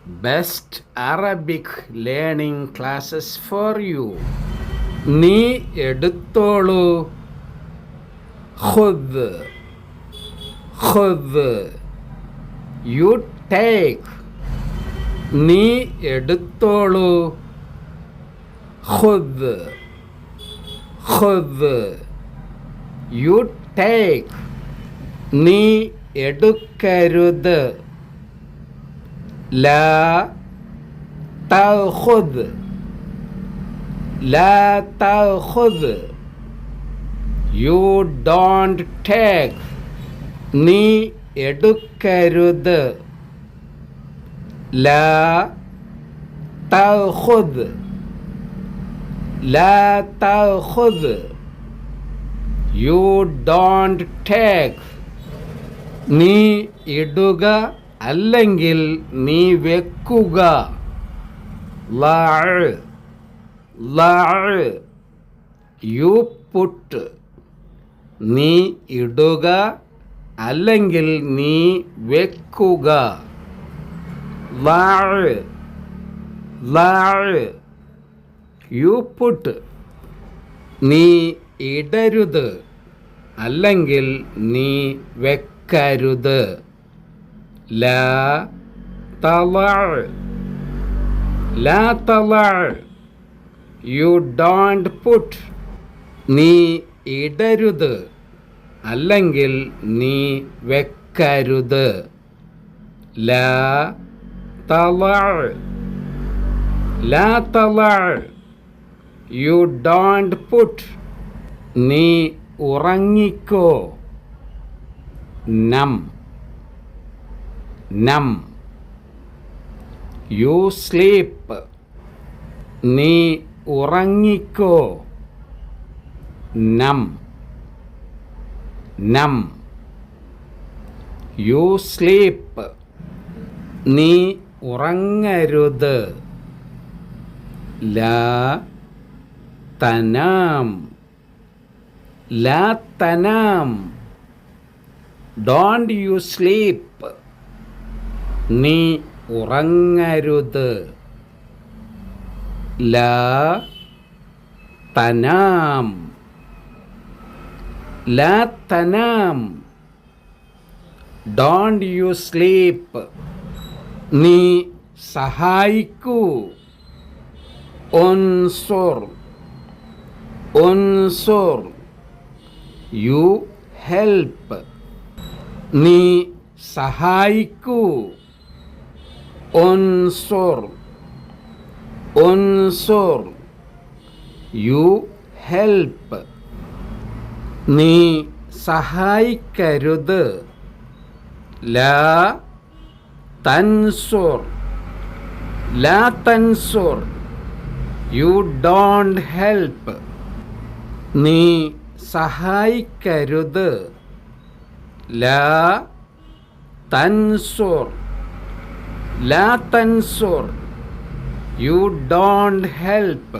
best Arabic learning classes for you. നീ എടുത്തോളൂ. ഖുദ് ഖുദ്. You take. നീ എടുത്തോളൂ. ഖുദ് ഖുദ്. You take. നീ എടുക്കരുത്. ലാ തഖുദ് ലാ തഖുദ്. You don't take. നീ എടുക്കരുത്. ലാ തഖുദ് ലാ തഖുദ്. You don't take. നീ ഇടുക അല്ലെങ്കിൽ നീ വെക്കുക. ലഅ ലഅ. You put. നീ ഇടുക അല്ലെങ്കിൽ നീ വെക്കുക. ലഅ ലഅ. You put. നീ ഇടരുത് അല്ലെങ്കിൽ നീ വെക്കരുത്. ലാ തളഅ ലാ തളഅ. You don't put. നീ ഇടരുത് അല്ലെങ്കിൽ നീ വെക്കരുത്. ലാ തളഅ ലാ തളഅ. You don't put. നീ ഉറങ്ങിക്കോ. നം നം. You sleep. നീ ഉറങ്ങിക്കോ. നം നം. You sleep. നീ ഉറങ്ങരുത്. ലാ തനാം ലാ തനാം. Don't you sleep. നീ ഉറങ്ങരുത്. ലാ തനാം ലാ തനാം. Don't you sleep. നീ സഹായിക്കൂ. ഉൻസുർ ഉൻസുർ. You help. നീ സഹായിക്കൂ. ഉൻസുർ ഉൻസുർ. You help. നീ സഹായിക്കരുത്. ലാ തൻസുർ ലാ തൻസുർ. You don't help. നീ സഹായിക്കരുത്. ലാ തൻസുർ ലാ തൻസുർ. You don't help.